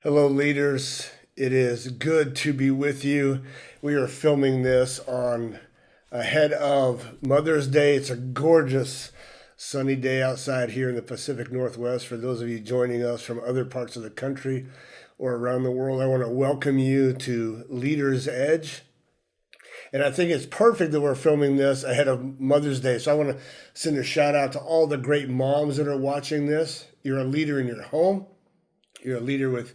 Hello, leaders. It is good to be with you. We are filming this on ahead of Mother's Day. It's a gorgeous sunny day outside here in the Pacific Northwest. For those of you joining us from other parts of the country or around the world, I want to welcome you to Leaders Edge. And I think it's perfect that we're filming this ahead of Mother's Day. So I want to send a shout out to all the great moms that are watching this. You're a leader in your home. You're a leader with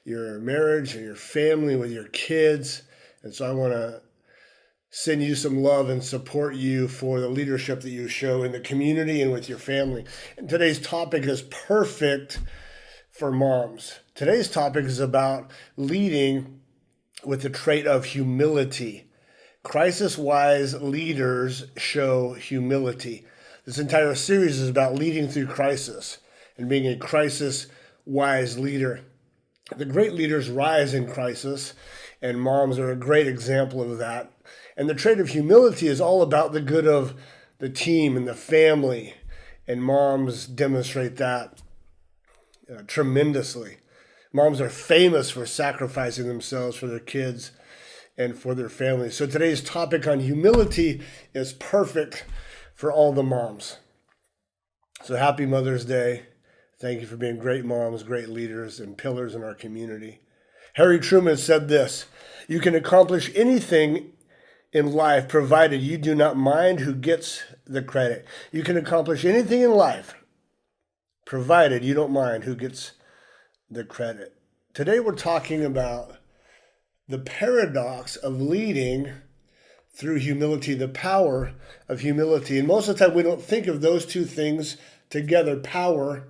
your marriage and your family, with your kids. And so I want to send you some love and support you for the leadership that you show in the community and with your family. And today's topic is perfect for moms. Today's topic is about leading with the trait of humility. Crisis-wise leaders show humility. This entire series is about leading through crisis and being a crisis-wise leader. The great leaders rise in crisis, and moms are a great example of that. And the trait of humility is all about the good of the team and the family, and moms demonstrate that tremendously. Moms are famous for sacrificing themselves for their kids and for their families. So today's topic on humility is perfect for all the moms. So happy Mother's Day. Thank you for being great moms, great leaders, and pillars in our community. Harry Truman said this: "You can accomplish anything in life provided you do not mind who gets the credit." You can accomplish anything in life provided you don't mind who gets the credit. Today we're talking about the paradox of leading through humility, the power of humility. And most of the time we don't think of those two things together, power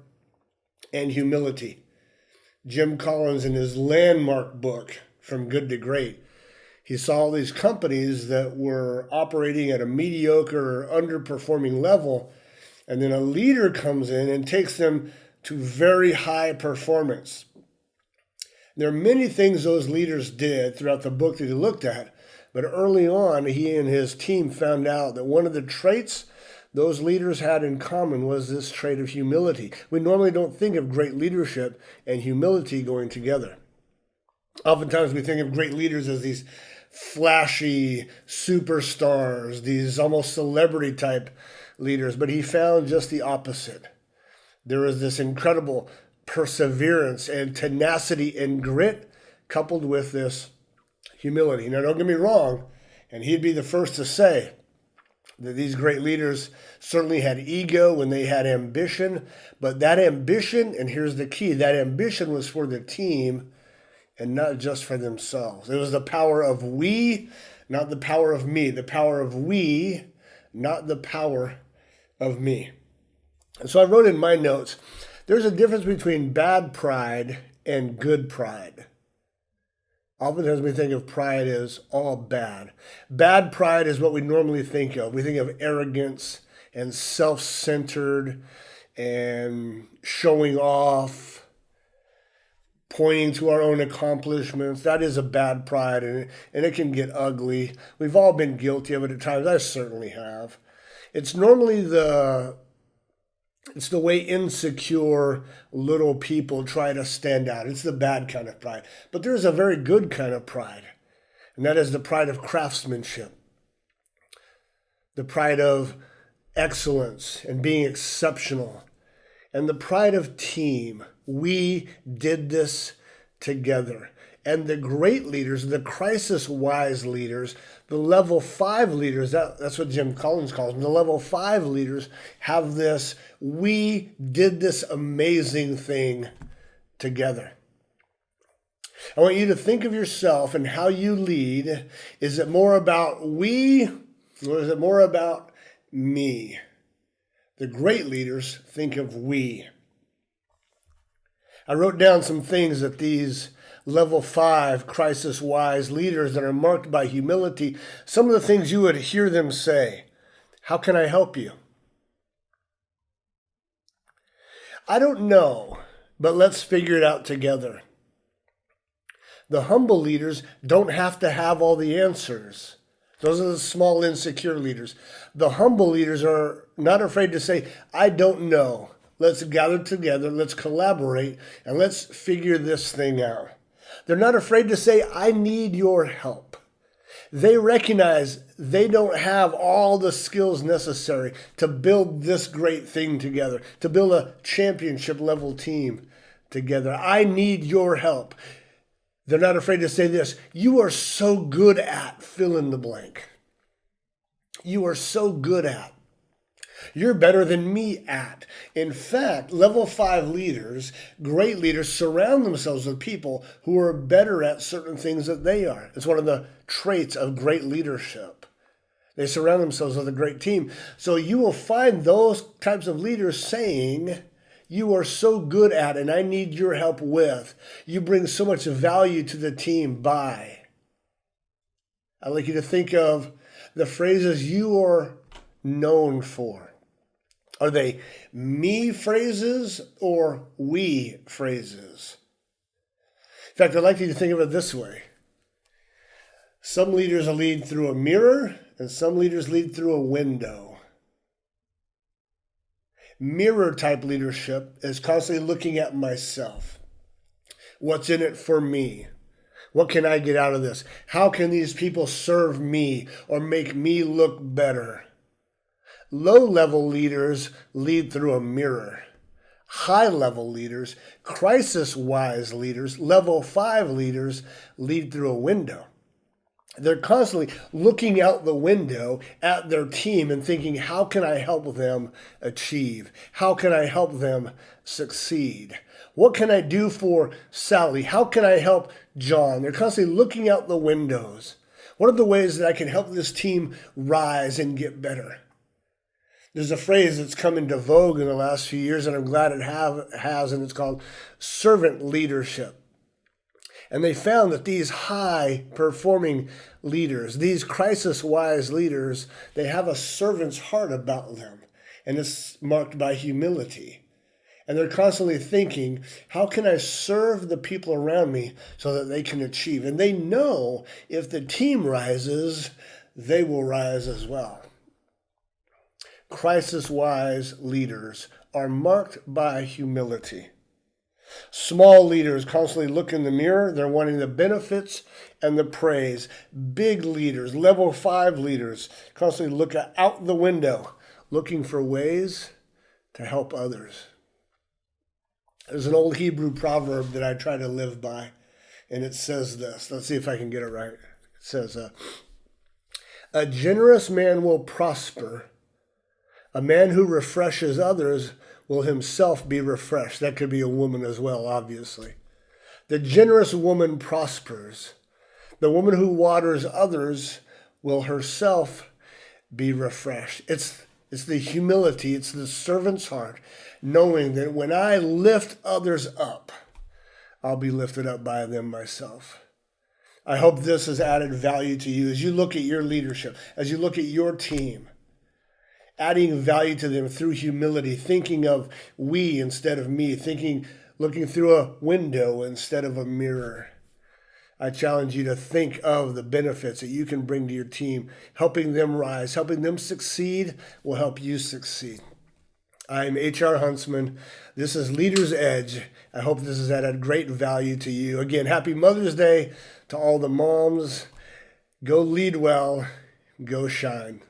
and humility. Jim Collins, in his landmark book, From Good to Great, he saw all these companies that were operating at a mediocre or underperforming level, and then a leader comes in and takes them to very high performance. There are many things those leaders did throughout the book that he looked at, but early on, he and his team found out that one of the traits those leaders had in common was this trait of humility. We normally don't think of great leadership and humility going together. Oftentimes we think of great leaders as these flashy superstars, these almost celebrity type leaders, but he found just the opposite. There was this incredible perseverance and tenacity and grit coupled with this humility. Now, don't get me wrong, and he'd be the first to say that these great leaders certainly had ego when they had ambition, but that ambition, and here's the key, that ambition was for the team and not just for themselves. It was the power of we, not the power of me. The power of we, not the power of me. And so I wrote in my notes, there's a difference between bad pride and good pride. Oftentimes we think of pride as all bad. Bad pride is what we normally think of. We think of arrogance and self-centered and showing off, pointing to our own accomplishments. That is a bad pride, and it can get ugly. We've all been guilty of it at times. I certainly have. It's normally It's the way insecure little people try to stand out. It's the bad kind of pride. But there is a very good kind of pride, and that is the pride of craftsmanship, the pride of excellence and being exceptional, and the pride of team. We did this together. And the great leaders, the crisis-wise leaders, the level 5 leaders, that's what Jim Collins calls them, the level 5 leaders have this, we did this amazing thing together. I want you to think of yourself and how you lead. Is it more about we, or is it more about me? The great leaders think of we. I wrote down some things that these level 5 crisis-wise leaders that are marked by humility, some of the things you would hear them say. How can I help you? I don't know, but let's figure it out together. The humble leaders don't have to have all the answers. Those are the small, insecure leaders. The humble leaders are not afraid to say, I don't know, Let's gather together, let's collaborate, and let's figure this thing out. They're not afraid to say, I need your help. They recognize they don't have all the skills necessary to build this great thing together, to build a championship level team together. I need your help. They're not afraid to say this. You are so good at fill in the blank. You are so good at. You're better than me at. In fact, level 5 leaders, great leaders, surround themselves with people who are better at certain things that they are. It's one of the traits of great leadership. They surround themselves with a great team. So you will find those types of leaders saying, you are so good at, and I need your help with. You bring so much value to the team by. I'd like you to think of the phrases you are known for. Are they me phrases or we phrases? In fact, I'd like you to think of it this way. Some leaders lead through a mirror, and some leaders lead through a window. Mirror type leadership is constantly looking at myself. What's in it for me? What can I get out of this? How can these people serve me or make me look better? Low-level leaders lead through a mirror. High-level leaders, crisis-wise leaders, level 5 leaders lead through a window. They're constantly looking out the window at their team and thinking, how can I help them achieve? How can I help them succeed? What can I do for Sally? How can I help John? They're constantly looking out the windows. What are the ways that I can help this team rise and get better? There's a phrase that's come into vogue in the last few years, and I'm glad it has, and it's called servant leadership. And they found that these high-performing leaders, these crisis-wise leaders, they have a servant's heart about them, and it's marked by humility. And they're constantly thinking, how can I serve the people around me so that they can achieve? And they know if the team rises, they will rise as well. Crisis-wise leaders are marked by humility. Small leaders constantly look in the mirror. They're wanting the benefits and the praise. Big leaders, level 5 leaders, constantly look out the window, looking for ways to help others. There's an old Hebrew proverb that I try to live by, and it says this. Let's see if I can get it right. It says, a generous man will prosper. A man who refreshes others will himself be refreshed. That could be a woman as well, obviously. The generous woman prospers. The woman who waters others will herself be refreshed. It's the humility, it's the servant's heart, knowing that when I lift others up, I'll be lifted up by them myself. I hope this has added value to you as you look at your leadership, as you look at your team. Adding value to them through humility, thinking of we instead of me, looking through a window instead of a mirror. I challenge you to think of the benefits that you can bring to your team. Helping them rise, helping them succeed will help you succeed. I'm H.R. Huntsman. This is Leader's Edge. I hope this has added great value to you. Again, happy Mother's Day to all the moms. Go lead well. Go shine.